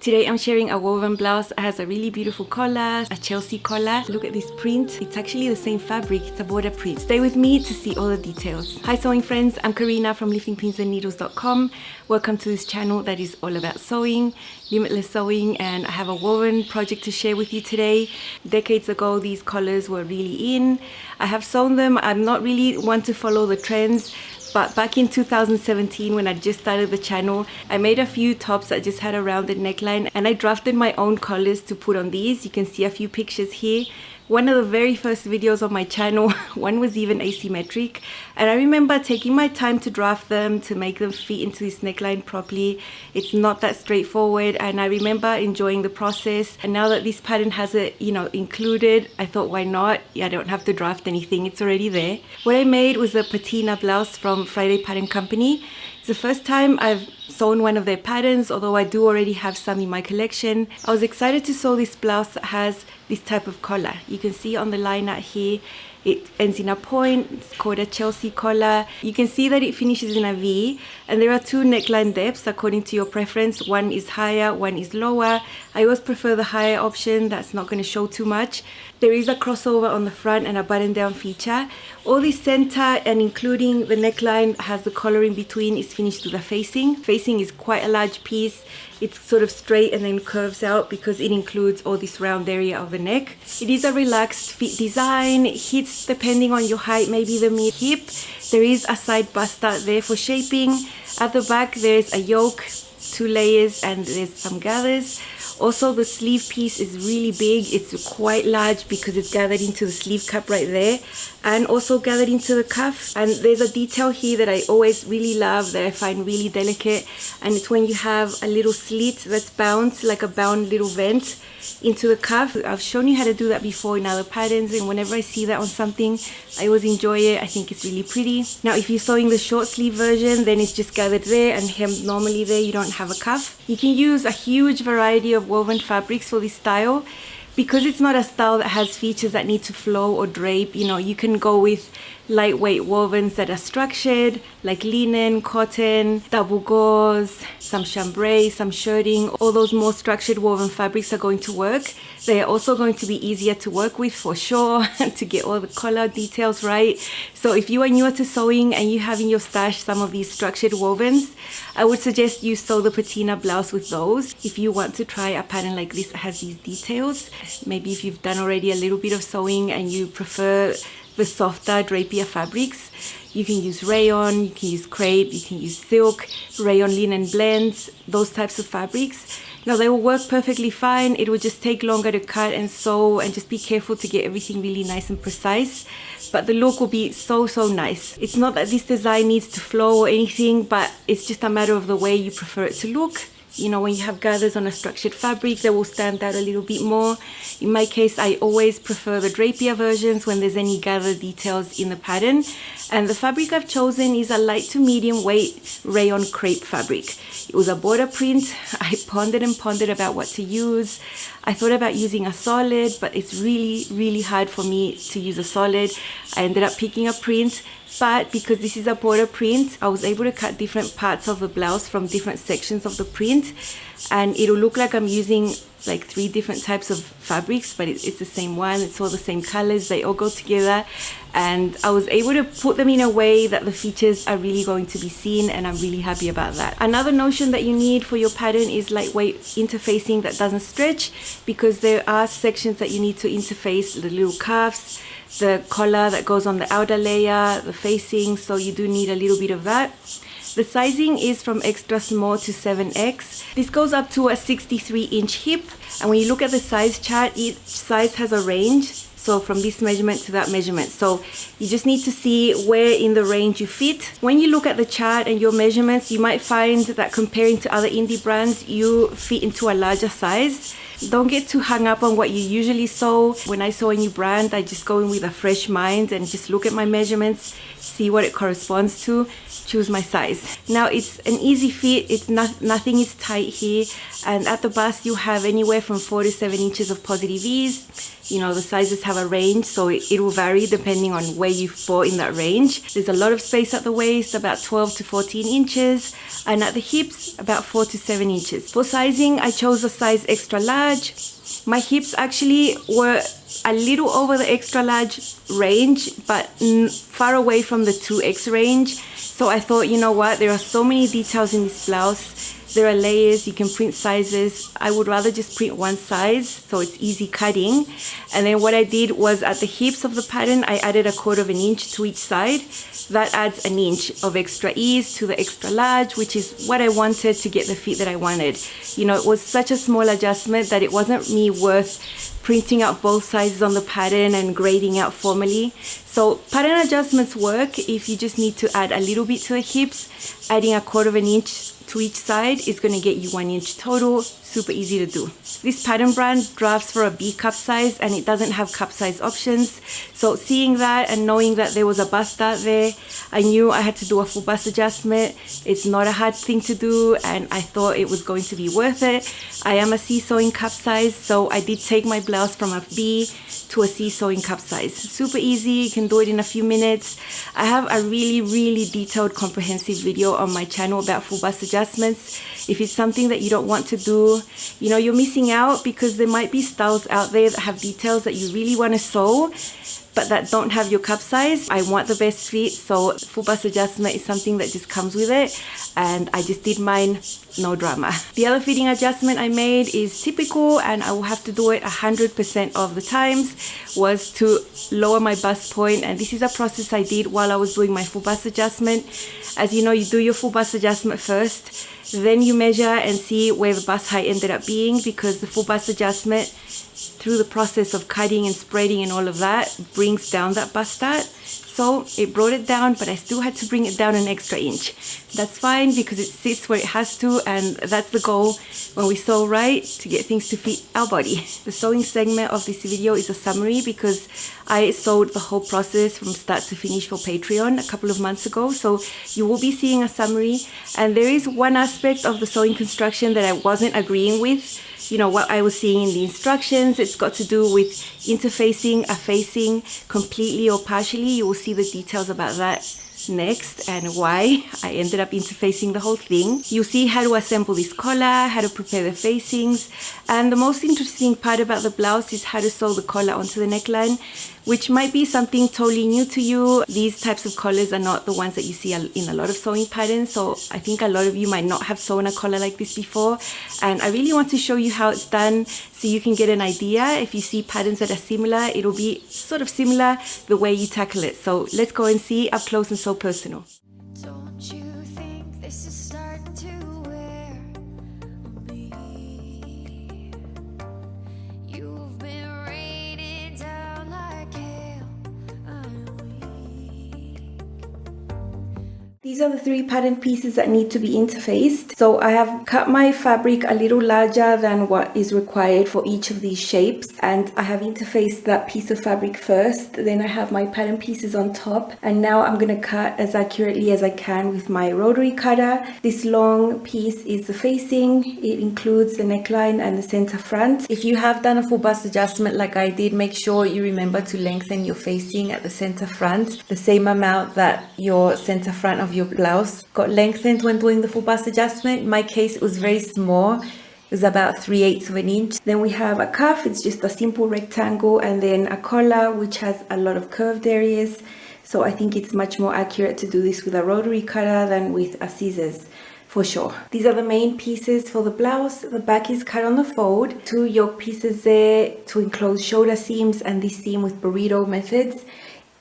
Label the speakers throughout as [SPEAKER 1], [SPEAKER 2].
[SPEAKER 1] Today I'm sharing a woven blouse. It has a really beautiful collar, a Chelsea collar. Look at this print. It's actually the same fabric. It's a border print. Stay with me to see all the details. Hi sewing friends, I'm Karina from liftingpinsandneedles.com. Welcome to this channel that is all about sewing, limitless sewing, and I have a woven project to share with you today. Decades ago, these collars were really in. I have sewn them. I'm not really one to follow the trends, but back in 2017, when I just started the channel, I made a few tops that just had a rounded neckline and I drafted my own collars to put on these. You can see a few pictures here. One of the very first videos on my channel, one was even asymmetric. And I remember taking my time to draft them, to make them fit into this neckline properly. It's not that straightforward, and I remember enjoying the process. And now that this pattern has it, included, I thought, why not? I don't have to draft anything, it's already there. What I made was a Patina blouse from Friday Pattern Company. It's the first time I've sewn one of their patterns, although I do already have some in my collection. I was excited to sew this blouse that has this type of collar. You can see on the line out here, it ends in a point. It's called a Chelsea collar. You can see that it finishes in a V, and there are two neckline depths according to your preference. One is higher, one is lower. I always prefer the higher option. That's not going to show too much. There is a crossover on the front and a button down feature. All this center and including the neckline has the collar in between is finished with a facing. Facing is quite a large piece. It's sort of straight and then curves out because it includes all this round area of the neck. It is a relaxed fit design. It hits depending on your height, maybe the mid hip. There is a side bust out there for shaping. At the back there's a yoke, 2 layers, and there's some gathers. Also, the sleeve piece is really big. It's quite large because it's gathered into the sleeve cup right there and also gathered into the cuff. And there's a detail here that I always really love, that I find really delicate, and it's when you have a little slit that's bound, like a bound little vent into the cuff. I've shown you how to do that before in other patterns, and whenever I see that on something, I always enjoy it. I think it's really pretty. Now, if you're sewing the short sleeve version, then it's just gathered there and hemmed normally there. You don't have a cuff. You can use a huge variety of woven fabrics for this style. Because it's not a style that has features that need to flow or drape, you can go with lightweight wovens that are structured, like linen, cotton, double gauze, some chambray, some shirting. All those more structured woven fabrics are going to work. They are also going to be easier to work with for sure, to get all the color details right. So if you are newer to sewing and you have in your stash some of these structured wovens, I would suggest you sew the Patina blouse with those. If you want to try a pattern like this that has these details, maybe if you've done already a little bit of sewing and you prefer the softer, drapier fabrics, you can use rayon, you can use crepe, you can use silk, rayon linen blends, those types of fabrics. Now, they will work perfectly fine. It will just take longer to cut and sew, and just be careful to get everything really nice and precise. But the look will be so nice. It's not that this design needs to flow or anything, but it's just a matter of the way you prefer it to look. When you have gathers on a structured fabric, they will stand out a little bit more. In my case, I always prefer the drapier versions when there's any gather details in the pattern. And the fabric I've chosen is a light to medium weight rayon crepe fabric. It was a border print. I pondered and pondered about what to use. I thought about using a solid, but it's really hard for me to use a solid. I ended up picking a print. But because this is a border print, I was able to cut different parts of the blouse from different sections of the print, and it'll look like I'm using like 3 different types of fabrics, but it's the same one. It's all the same colors. They all go together, and I was able to put them in a way that the features are really going to be seen, and I'm really happy about that. Another notion that you need for your pattern is lightweight interfacing that doesn't stretch, because there are sections that you need to interface, the little cuffs, the collar that goes on the outer layer, the facing, so you do need a little bit of that. The sizing is from extra small to 7X. This goes up to a 63-inch hip, and when you look at the size chart, each size has a range. So from this measurement to that measurement. So you just need to see where in the range you fit. When you look at the chart and your measurements, you might find that comparing to other indie brands, you fit into a larger size. Don't get too hung up on what you usually sew. When I sew a new brand, I just go in with a fresh mind and just look at my measurements, see what it corresponds to, choose my size. Now it's an easy fit, it's nothing is tight here, and at the bust you have anywhere from 4 to 7 inches of positive ease. You know, the sizes have a range, so it will vary depending on where you fall in that range. There's a lot of space at the waist, about 12 to 14 inches, and at the hips about 4 to 7 inches. For sizing, I chose a size extra large. My hips actually were a little over the extra large range, but far away from the 2X range. So I thought, you know what, there are so many details in this blouse. There are layers, you can print sizes. I would rather just print one size so it's easy cutting. And then what I did was at the hips of the pattern, I added 1/4 inch to each side. That adds an inch of extra ease to the extra large, which is what I wanted to get the fit that I wanted. You know, it was such a small adjustment that it wasn't me worth printing out both sizes on the pattern and grading out formally. So pattern adjustments work if you just need to add a little bit to the hips. Adding 1/4 inch to each side is going to get you 1 inch total. Super easy to do. This pattern brand drafts for a B cup size and it doesn't have cup size options. So seeing that and knowing that there was a bust out there, I knew I had to do a full bust adjustment. It's not a hard thing to do and I thought it was going to be worth it. I am a C sewing cup size, so I did take my blouse from a B to a C sewing cup size. Super easy, you can do it in a few minutes. I have a really detailed comprehensive video on my channel about full bust adjustments. If it's something that you don't want to do, you know, you're missing out because there might be styles out there that have details that you really want to sew but that don't have your cup size. I want the best fit, so full bust adjustment is something that just comes with it, and I just did mine, no drama. The other fitting adjustment I made is typical and I will have to do it 100% of the times, was to lower my bust point, and this is a process I did while I was doing my full bust adjustment. As you know, you do your full bust adjustment first, then you measure and see where the bust height ended up being, because the full bust adjustment, through the process of cutting and spreading and all of that, brings down that bust start. So it brought it down, but I still had to bring it down an extra inch. That's fine because it sits where it has to, and that's the goal when we sew right, to get things to fit our body. The sewing segment of this video is a summary because I sewed the whole process from start to finish for Patreon a couple of months ago. So you will be seeing a summary, and there is one aspect of the sewing construction that I wasn't agreeing with. You know, what I was seeing in the instructions, it's got to do with interfacing a facing completely or partially. You will see the details about that next and why I ended up interfacing the whole thing. You'll see how to assemble this collar, how to prepare the facings, and the most interesting part about the blouse is how to sew the collar onto the neckline, which might be something totally new to you. These types of collars are not the ones that you see in a lot of sewing patterns, so I think a lot of you might not have sewn a collar like this before, and I really want to show you how it's done so you can get an idea. If you see patterns that are similar, it'll be sort of similar the way you tackle it. So let's go and see up close and so personal.
[SPEAKER 2] Don't you think this is starting to wear on me? You've been rated down like hell. I'm weak.
[SPEAKER 1] These are the 3 pattern pieces that need to be interfaced. So I have cut my fabric a little larger than what is required for each of these shapes, and I have interfaced that piece of fabric first. Then I have my pattern pieces on top, and now I'm going to cut as accurately as I can with my rotary cutter. This long piece is the facing. It includes the neckline and the center front. If you have done a full bust adjustment like I did, make sure you remember to lengthen your facing at the center front the same amount that your center front of your blouse got lengthened when doing the full bust adjustment. In my case, it was very small. It was about 3/8 of an inch. Then we have a cuff, it's just a simple rectangle, and then a collar which has a lot of curved areas. So I think it's much more accurate to do this with a rotary cutter than with a scissors, for sure. These are the main pieces for the blouse. The back is cut on the fold. 2 yoke pieces there to enclose shoulder seams, and this seam with burrito methods.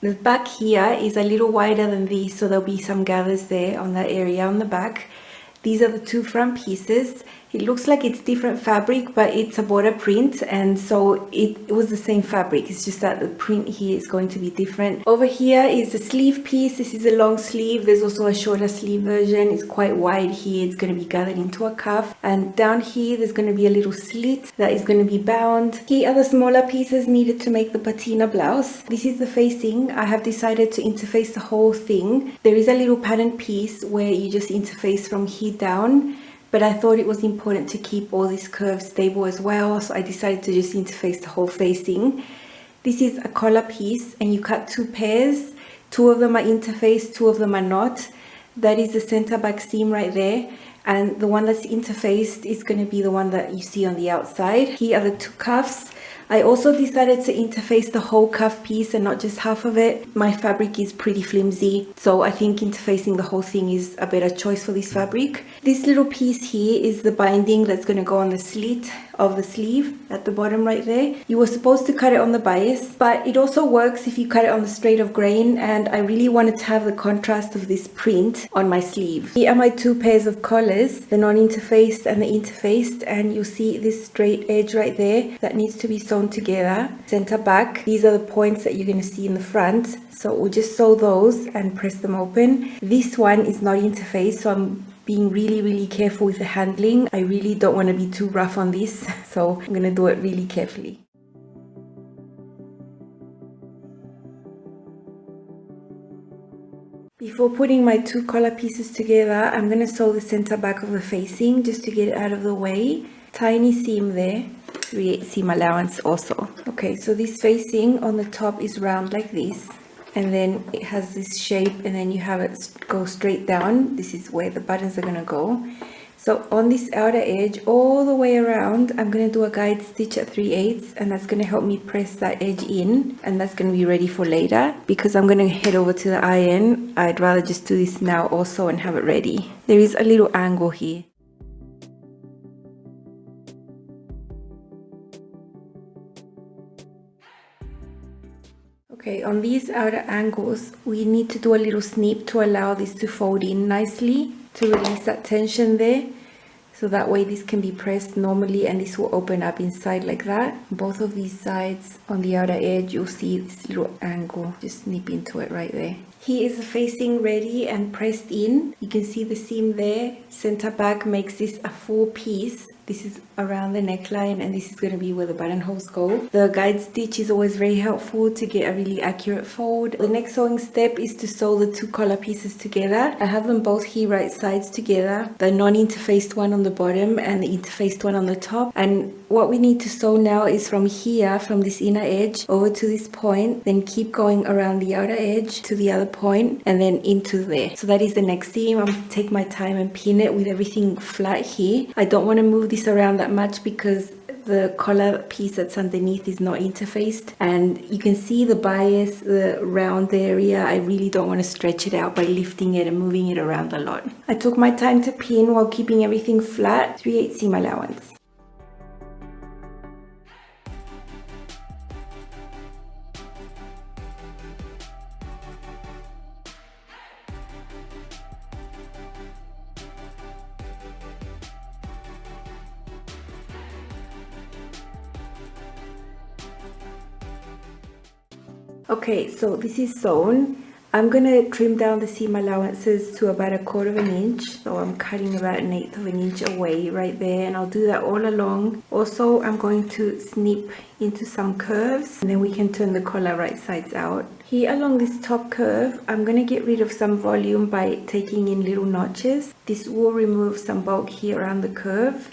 [SPEAKER 1] The back here is a little wider than this, so there'll be some gathers there on that area on the back. These are the 2 front pieces. It looks like it's different fabric, but it's a border print, and so it was the same fabric. It's just that the print here is going to be different. Over here is the sleeve piece. This is a long sleeve. There's also a shorter sleeve version. It's quite wide here. It's going to be gathered into a cuff, and down here there's going to be a little slit that is going to be bound. Here are the smaller pieces needed to make the patina blouse. This is the facing. I have decided to interface the whole thing. There is a little pattern piece where you just interface from here down, but I thought it was important to keep all these curves stable as well, so I decided to just interface the whole facing. This is a collar piece, and you cut 2 pairs. 2 of them are interfaced, 2 of them are not. That is the center back seam right there, and the one that's interfaced is going to be the one that you see on the outside. Here are the 2 cuffs. I also decided to interface the whole cuff piece and not just half of it. My fabric is pretty flimsy, so I think interfacing the whole thing is a better choice for this fabric. This little piece here is the binding that's going to go on the slit of the sleeve at the bottom right there. You were supposed to cut it on the bias, but it also works if you cut it on the straight of grain, and I really wanted to have the contrast of this print on my sleeve. Here are my 2 pairs of collars, the non-interfaced and the interfaced, and you'll see this straight edge right there that needs to be sewn together, center back. These are the points that you're going to see in the front, so we'll just sew those and press them open. This one is not interfaced, so I'm being really careful with the handling. I really don't want to be too rough on this, so I'm going to do it really carefully. Before putting my 2 collar pieces together, I'm going to sew the center back of the facing just to get it out of the way. Tiny seam there, 3/8 seam allowance also. Okay, so this facing on the top is round like this, and then it has this shape, and then you have it go straight down. This is where the buttons are going to go. So on this outer edge all the way around, I'm going to do a guide stitch at 3/8, and that's going to help me press that edge in, and that's going to be ready for later. Because I'm going to head over to the iron, I'd rather just do this now also and have it ready. There is a little angle here. Okay, on these outer angles, we need to do a little snip to allow this to fold in nicely, to release that tension there. So that way this can be pressed normally, and this will open up inside like that. Both of these sides on the outer edge, you'll see this little angle. Just snip into it right there. Here is the facing ready and pressed in. You can see the seam there. Center back makes this a full piece. This is around the neckline, and this is going to be where the buttonholes go. The guide stitch is always very helpful to get a really accurate fold. The next sewing step is to sew the 2 collar pieces together. I have them both here right sides together, the non-interfaced one on the bottom and the interfaced one on the top. And what we need to sew now is from here, from this inner edge over to this point, then keep going around the outer edge to the other point, and then into there. So that is the next seam. I'm going to take my time and pin it with everything flat here. I don't want to move this around that much because the collar piece that's underneath is not interfaced, and you can see the bias, the round area. I really don't want to stretch it out by lifting it and moving it around a lot. I took my time to pin while keeping everything flat, 3/8 seam allowance. Okay, so this is sewn. I'm going to trim down the seam allowances to about 1/4 inch. So I'm cutting about 1/8 inch away right there, and I'll do that all along. Also, I'm going to snip into some curves, and then we can turn the collar right sides out. Here along this top curve, I'm going to get rid of some volume by taking in little notches. This will remove some bulk here around the curve.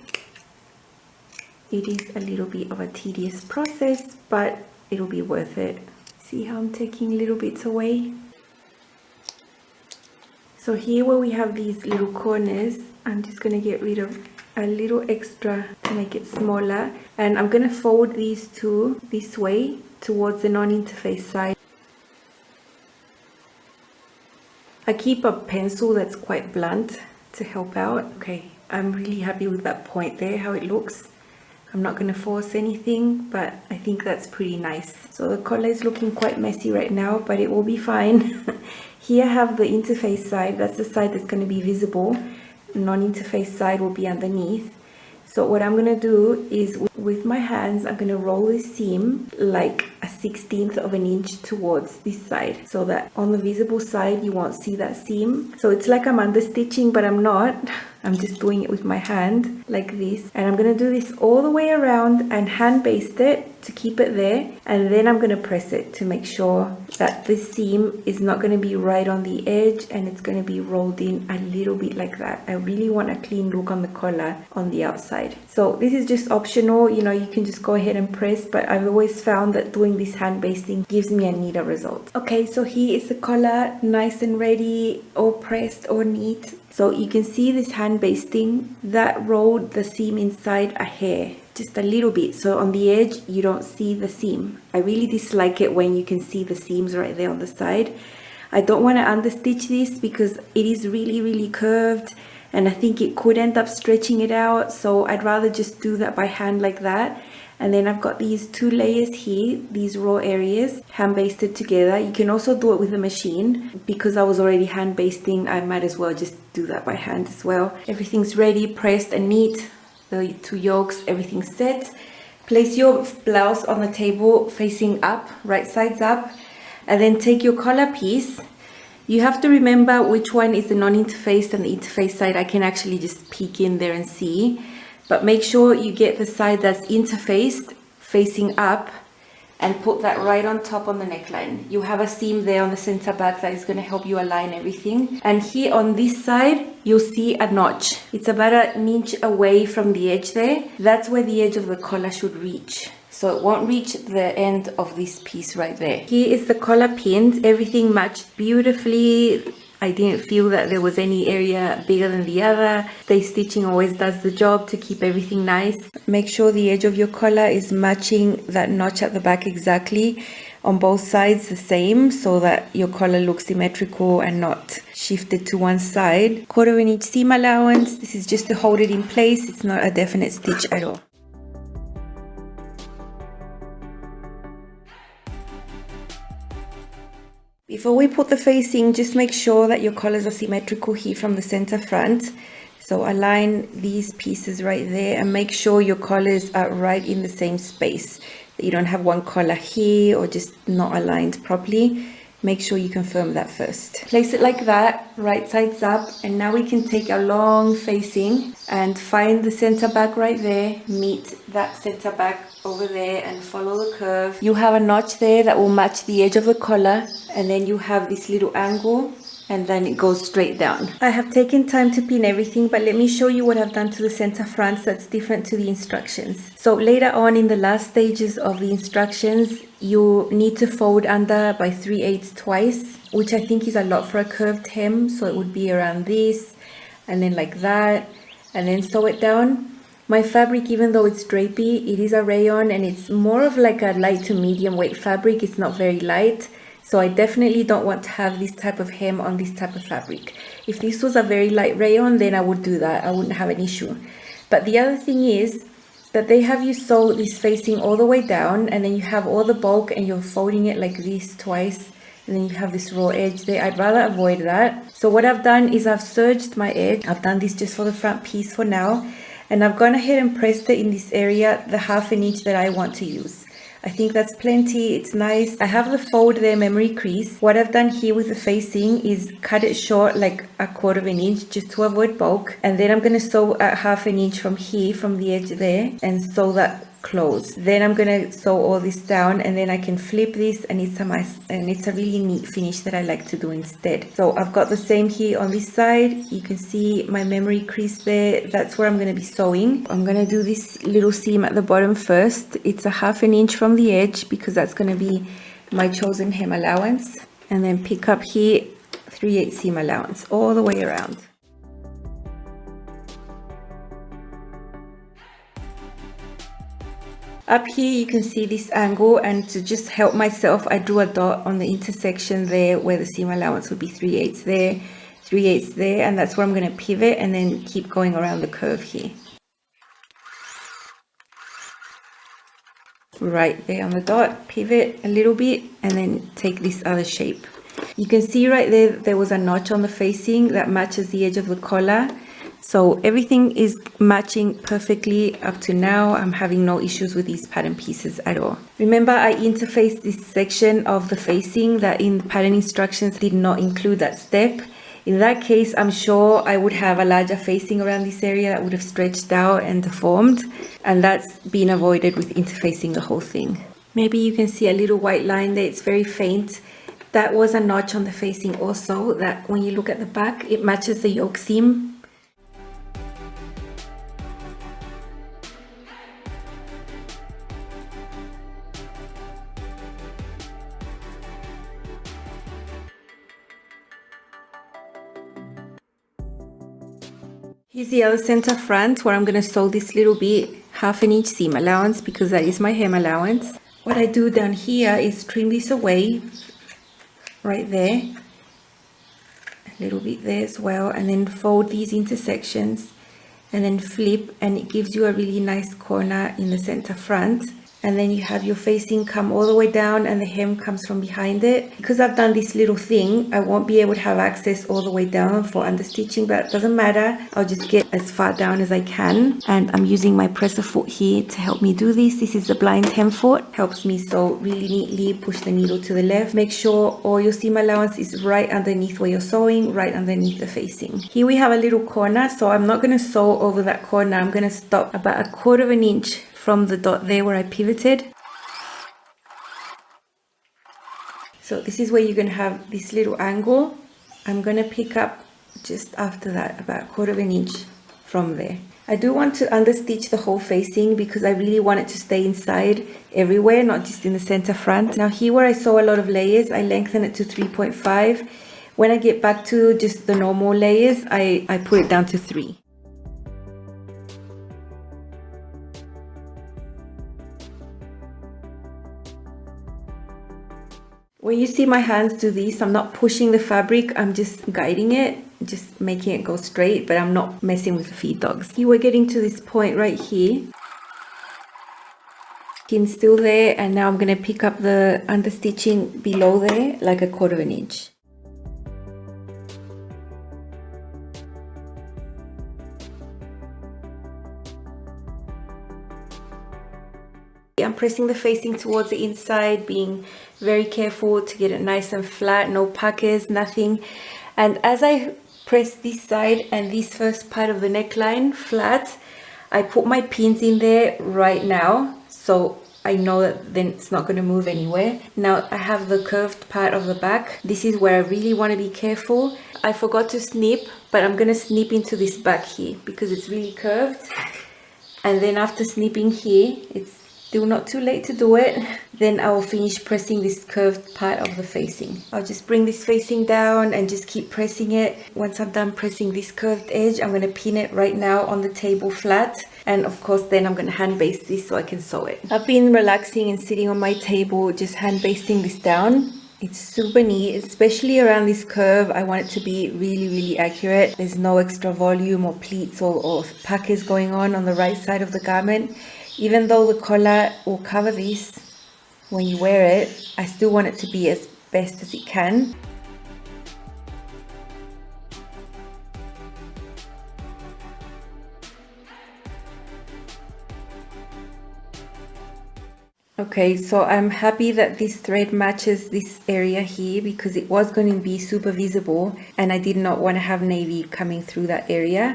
[SPEAKER 1] It is a little bit of a tedious process, but it'll be worth it. See how I'm taking little bits away? So here where we have these little corners, I'm just going to get rid of a little extra to make it smaller, and I'm going to fold these 2 this way towards the non-interface side. I keep a pencil that's quite blunt to help out. Okay, I'm really happy with that point there, how it looks. I'm not going to force anything, but I think that's pretty nice. So the collar is looking quite messy right now, but it will be fine. Here I have the interface side. That's the side that's going to be visible. Non-interface side will be underneath. So what I'm gonna do is with my hands, I'm gonna roll this seam like a 1/16 of an inch towards this side, so that on the visible side you won't see that seam. So it's like I'm under stitching, but I'm not. I'm just doing it with my hand like this, and I'm gonna do this all the way around and hand baste it to keep it there, and then I'm gonna press it to make sure that this seam is not gonna be right on the edge, and it's gonna be rolled in a little bit like that. I really want a clean look on the collar on the outside. So this is just optional, you know, you can just go ahead and press, but I've always found that doing this hand basting gives me a neater result. Okay, so here is the collar, nice and ready, all pressed, all neat. So you can see this hand basting that rolled the seam inside a hair, just a little bit, so on the edge you don't see the seam. I really dislike it when you can see the seams right there on the side. I don't want to understitch this because it is really curved, and I think it could end up stretching it out, so I'd rather just do that by hand like that. And then I've got these 2 layers here, these raw areas hand basted together. You can also do it with a machine. Because I was already hand basting, I might as well just do that by hand as well. Everything's ready, pressed and neat. The 2 yolks, everything's set. Place your blouse on the table facing up, right sides up, and then take your collar piece. You have to remember which one is the non-interfaced and the interface side. I can actually just peek in there and see. But make sure you get the side that's interfaced facing up and put that right on top on the neckline. You have a seam there on the center back that is going to help you align everything. And here on this side, you'll see a notch. It's about an inch away from the edge there. That's where the edge of the collar should reach. So it won't reach the end of this piece right there. Here is the collar pinned. Everything matched beautifully. I didn't feel that there was any area bigger than the other. Stay stitching always does the job to keep everything nice. Make sure the edge of your collar is matching that notch at the back exactly on both sides the same, so that your collar looks symmetrical and not shifted to one side. 1/4 inch seam allowance. This is just to hold it in place. It's not a definite stitch at all. Before we put the facing, just make sure that your collars are symmetrical here from the center front. So align these pieces right there and make sure your collars are right in the same space. That you don't have one collar here or just not aligned properly. Make sure you confirm that first. Place it like that, right sides up, and now we can take a long facing and find the center back right there, meet that center back over there and follow the curve. You have a notch there that will match the edge of the collar, and then you have this little angle, and then it goes straight down. I have taken time to pin everything, but let me show you what I've done to the center fronts that's different to the instructions. So later on in the last stages of the instructions, you need to fold under by 3/8 twice, which I think is a lot for a curved hem. So it would be around this, and then like that, and then sew it down. My fabric, even though it's drapey, it is a rayon, and it's more of like a light to medium weight fabric. It's not very light. So I definitely don't want to have this type of hem on this type of fabric. If this was a very light rayon, then I would do that. I wouldn't have an issue. But the other thing is that they have you sew this facing all the way down, and then you have all the bulk and you're folding it like this twice, and then you have this raw edge there. I'd rather avoid that. So what I've done is I've serged my edge. I've done this just for the front piece for now, and I've gone ahead and pressed it in this area, the 1/2 inch that I want to use. I think that's plenty. It's nice. I have the fold there, memory crease. What I've done here with the facing is cut it short like a 1/4 inch just to avoid bulk, and then I'm going to sew at 1/2 inch from here, from the edge there, and sew that close. Then I'm going to sew all this down, and then I can flip this, and it's a really neat finish that I like to do instead. So I've got the same here on this side. You can see my memory crease there. That's where I'm going to be sewing. I'm going to do this little seam at the bottom first. It's a 1/2 inch from the edge because that's going to be my chosen hem allowance, and then pick up here 3/8 seam allowance all the way around. Up here you can see this angle, and to just help myself I drew a dot on the intersection there where the seam allowance would be 3/8 there, 3/8 there, and that's where I'm going to pivot and then keep going around the curve here. Right there on the dot, pivot a little bit, and then take this other shape. You can see right there was a notch on the facing that matches the edge of the collar. So everything is matching perfectly up to now. I'm having no issues with these pattern pieces at all. Remember, I interfaced this section of the facing that in the pattern instructions did not include that step. In that case, I'm sure I would have a larger facing around this area that would have stretched out and deformed, and that's been avoided with interfacing the whole thing. Maybe you can see a little white line there, it's very faint. That was a notch on the facing also, that when you look at the back, it matches the yoke seam. Here's the other center front where I'm going to sew this little bit, 1/2 inch seam allowance, because that is my hem allowance. What I do down here is trim this away, right there, a little bit there as well, and then fold these intersections and then flip, and it gives you a really nice corner in the center front. And then you have your facing come all the way down and the hem comes from behind it. Because I've done this little thing, I won't be able to have access all the way down for understitching, but it doesn't matter. I'll just get as far down as I can. And I'm using my presser foot here to help me do this. This is the blind hem foot. Helps me sew really neatly, push the needle to the left. Make sure all your seam allowance is right underneath where you're sewing, right underneath the facing. Here we have a little corner, so I'm not going to sew over that corner. I'm going to stop about 1/4 inch from the dot there where I pivoted. So this is where you're going to have this little angle. I'm going to pick up just after that, about 1/4 inch from there. I do want to understitch the whole facing because I really want it to stay inside everywhere, not just in the center front. Now here where I sew a lot of layers, I lengthen it to 3.5. When I get back to just the normal layers, I put it down to 3. When you see my hands do this, I'm not pushing the fabric, I'm just guiding it, just making it go straight, but I'm not messing with the feed dogs. You were getting to this point right here. Pin's still there, and now I'm going to pick up the understitching below there, like 1/4 inch. I'm pressing the facing towards the inside, being very careful to get it nice and flat, no puckers, nothing. And as I press this side and this first part of the neckline flat, I put my pins in there right now, so I know that then it's not going to move anywhere. Now I have the curved part of the back. This is where I really want to be careful. I forgot to snip, but I'm going to snip into this back here because it's really curved. And then after snipping here, it's still not too late to do it. Then I will finish pressing this curved part of the facing. I'll just bring this facing down and just keep pressing it. Once I'm done pressing this curved edge, I'm going to pin it right now on the table flat. And of course then I'm going to hand baste this so I can sew it. I've been relaxing and sitting on my table just hand basting this down. It's super neat, especially around this curve. I want it to be really accurate. There's no extra volume or pleats or puckers going on the right side of the garment. Even though the collar will cover this when you wear it, I still want it to be as best as it can. Okay, so I'm happy that this thread matches this area here because it was going to be super visible and I did not want to have navy coming through that area.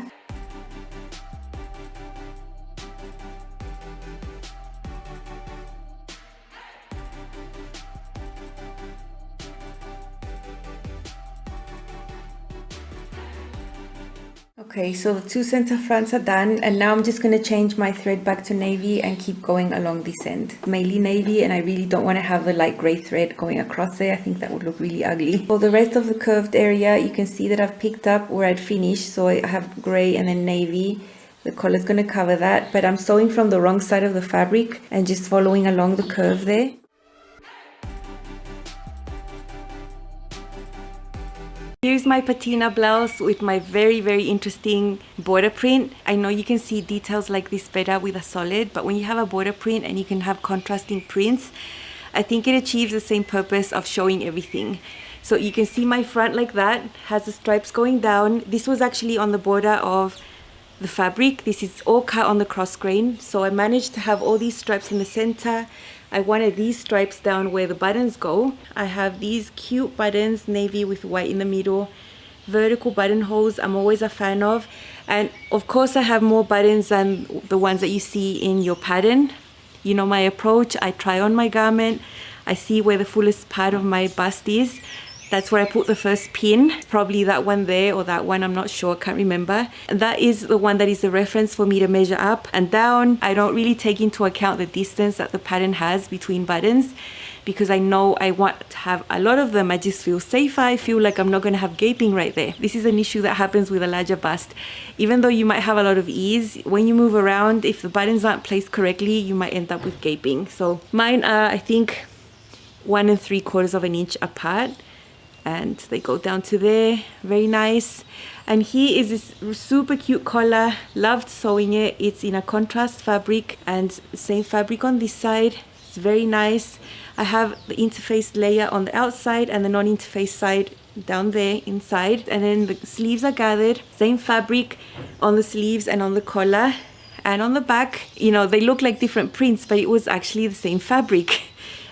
[SPEAKER 1] Okay, so the 2 center fronts are done, and now I'm just going to change my thread back to navy and keep going along this end. Mainly navy, and I really don't want to have the light grey thread going across there. I think that would look really ugly. For the rest of the curved area, you can see that I've picked up where I'd finished, so I have grey and then navy. The color is going to cover that, but I'm sewing from the wrong side of the fabric and just following along the curve there. Here's my patina blouse with my very interesting border print. I know you can see details like this better with a solid, but when you have a border print and you can have contrasting prints, I think it achieves the same purpose of showing everything. So you can see my front like that, has the stripes going down. This was actually on the border of the fabric. This is all cut on the cross grain, so I managed to have all these stripes in the center. I wanted these stripes down where the buttons go. I have these cute buttons, navy with white in the middle, vertical buttonholes I'm always a fan of, and of course I have more buttons than the ones that you see in your pattern. You know my approach. I try on my garment, I see where the fullest part of my bust is. That's where I put the first pin, probably that one there or that one, I'm not sure, can't remember. And that is the one that is the reference for me to measure up and down. I don't really take into account the distance that the pattern has between buttons, because I know I want to have a lot of them. I just feel safer. I feel like I'm not going to have gaping right there. This is an issue that happens with a larger bust. Even though you might have a lot of ease, when you move around, if the buttons aren't placed correctly, you might end up with gaping. So mine are, I think, 1 3/4 of an inch apart, and they go down to there. Very nice. And here is this super cute collar. Loved sewing it. It's in a contrast fabric and same fabric on this side. It's very nice. I have the interface layer on the outside and the non-interface side down there inside, and then the sleeves are gathered. Same fabric on the sleeves and on the collar, and on the back, you know, they look like different prints, but it was actually the same fabric.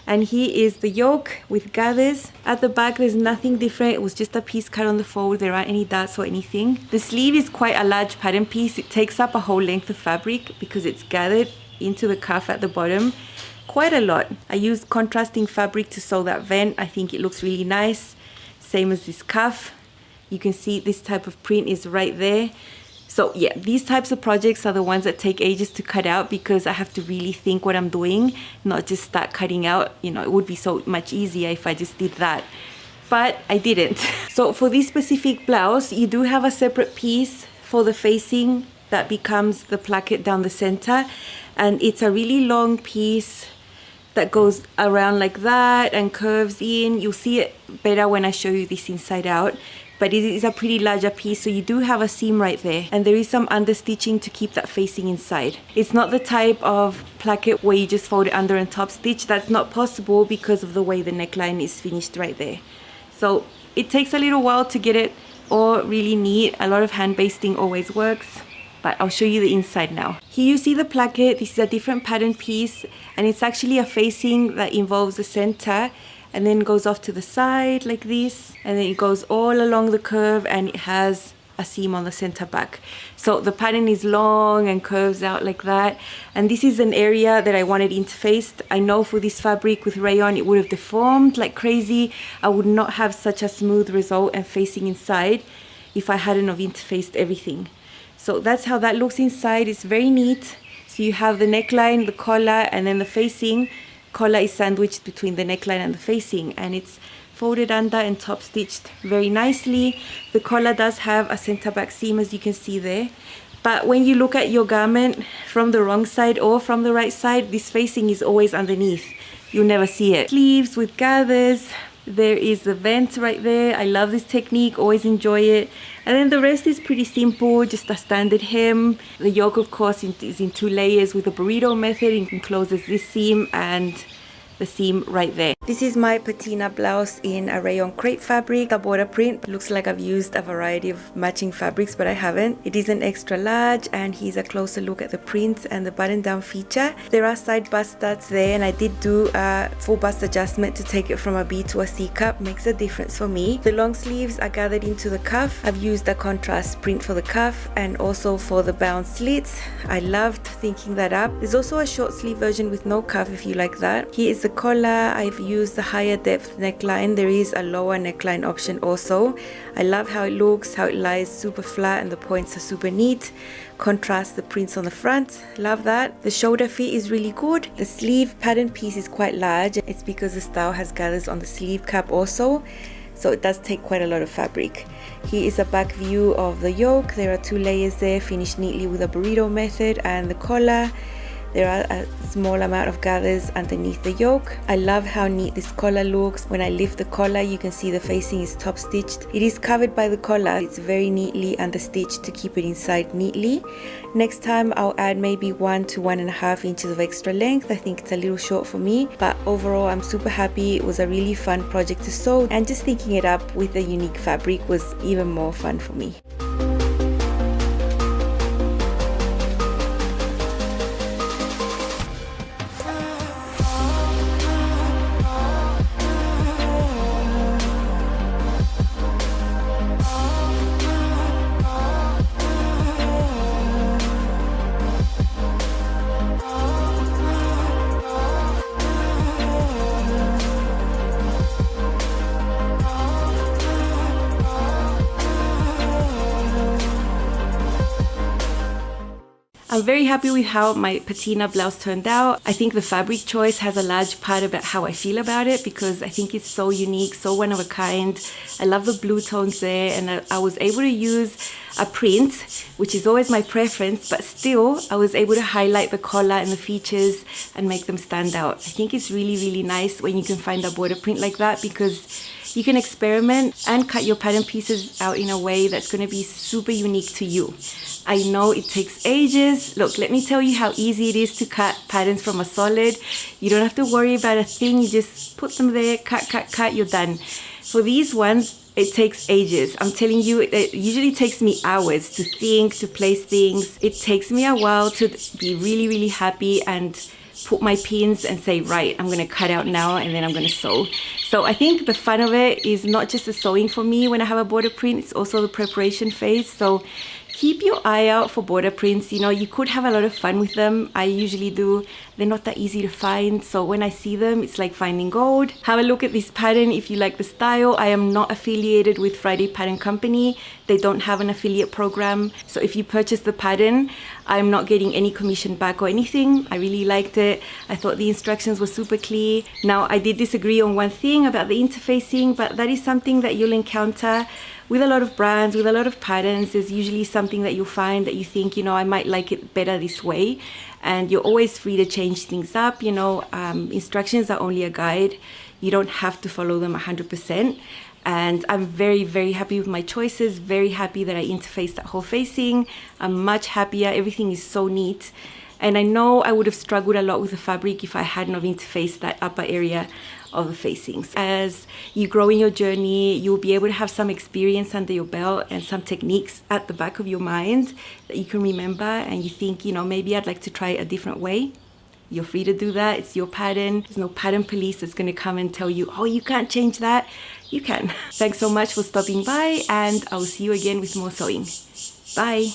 [SPEAKER 1] And here is the yoke with gathers. At the back, there's nothing different. It was just a piece cut on the fold. There aren't any dots or anything. The sleeve is quite a large pattern piece. It takes up a whole length of fabric because it's gathered into the cuff at the bottom. Quite a lot. I used contrasting fabric to sew that vent. I think it looks really nice. Same as this cuff. You can see this type of print is right there. So yeah, these types of projects are the ones that take ages to cut out because I have to really think what I'm doing, not just start cutting out. You know, it would be so much easier if I just did that, but I didn't. So for this specific blouse, you do have a separate piece for the facing that becomes the placket down the center, and it's a really long piece that goes around like that and curves in. You'll see it better when I show you this inside out. But it is a pretty larger piece, so you do have a seam right there, and there is some understitching to keep that facing inside. It's not the type of placket where you just fold it under and top stitch. That's not possible because of the way the neckline is finished right there. So it takes a little while to get it all really neat. A lot of hand basting always works, but I'll show you the inside now. Here you see the placket. This is a different pattern piece, and it's actually a facing that involves the center and then goes off to the side like this, and then it goes all along the curve, and it has a seam on the center back. So the pattern is long and curves out like that, and this is an area that I wanted interfaced. I know for this fabric with rayon it would have deformed like crazy. I would not have such a smooth result and facing inside if I hadn't have interfaced everything. So that's how that looks inside. It's very neat. So you have the neckline, the collar, and then the facing. Collar is sandwiched between the neckline and the facing, and it's folded under and top stitched very nicely. The collar does have a center back seam, as you can see there, but when you look at your garment from the wrong side or from the right side, this facing is always underneath. You'll never see it. Sleeves with gathers. There is the vent right there. I love this technique, always enjoy it. And then the rest is pretty simple, just a standard hem. The yoke, of course, is in 2 layers with a burrito method. It encloses this seam and the seam right there. This is my patina blouse in a rayon crepe fabric, a border print. Looks like I've used a variety of matching fabrics, but I haven't. It is an extra large, and here's a closer look at the prints and the button down feature. There are side bust studs there, and I did do a full bust adjustment to take it from a B to a C cup. Makes a difference for me. The long sleeves are gathered into the cuff. I've used a contrast print for the cuff and also for the bound slits. I loved thinking that up. There's also a short sleeve version with no cuff if you like that. Here is the collar. I've used the higher depth neckline. There is a lower neckline option also. I love how it looks, how it lies super flat, and the points are super neat. Contrast the prints on the front. Love that. The shoulder fit is really good. The sleeve pattern piece is quite large. It's because the style has gathers on the sleeve cap also, so it does take quite a lot of fabric. Here is a back view of the yoke. There are 2 layers there, finished neatly with a burrito method, and the collar. There are a small amount of gathers underneath the yoke. I love how neat this collar looks. When I lift the collar, you can see the facing is top stitched. It is covered by the collar. It's very neatly understitched to keep it inside neatly. Next time I'll add maybe 1 to 1.5 inches of extra length. I think it's a little short for me, but overall I'm super happy. It was a really fun project to sew, and just thinking it up with a unique fabric was even more fun for me. I'm very happy with how my patina blouse turned out. I think the fabric choice has a large part about how I feel about it, because I think it's so unique, so one of a kind. I love the blue tones there, and I was able to use a print, which is always my preference, but still I was able to highlight the collar and the features and make them stand out. I think it's really, really nice when you can find a border print like that, because you can experiment and cut your pattern pieces out in a way that's going to be super unique to you. I know it takes ages. Look, let me tell you how easy it is to cut patterns from a solid. You don't have to worry about a thing. You just put them there, cut, you're done. For these ones, it takes ages. I'm telling you, it usually takes me hours to think, to place things. It takes me a while to be really, really happy and put my pins and say, right, I'm gonna cut out now and then I'm gonna sew. So I think the fun of it is not just the sewing for me when I have a border print, it's also the preparation phase. So keep your eye out for border prints. You know, you could have a lot of fun with them. I usually do. They're not that easy to find. So when I see them, it's like finding gold. Have a look at this pattern if you like the style. I am not affiliated with Friday Pattern Company. They don't have an affiliate program. So if you purchase the pattern, I'm not getting any commission back or anything. I really liked it. I thought the instructions were super clear. Now, I did disagree on one thing about the interfacing, but that is something that you'll encounter with a lot of brands, with a lot of patterns. There's usually something that you'll find that you think, you know, I might like it better this way. And you're always free to change things up. You know, instructions are only a guide. You don't have to follow them 100%. And I'm very, very happy with my choices, very happy that I interfaced that whole facing. I'm much happier. Everything is so neat. And I know I would have struggled a lot with the fabric if I hadn't have interfaced that upper area of the facings. As you grow in your journey, you'll be able to have some experience under your belt and some techniques at the back of your mind that you can remember, and you think, you know, maybe I'd like to try it a different way. You're free to do that. It's your pattern. There's no pattern police that's going to come and tell you, oh, you can't change that. You can. Thanks so much for stopping by, and I will see you again with more sewing. Bye.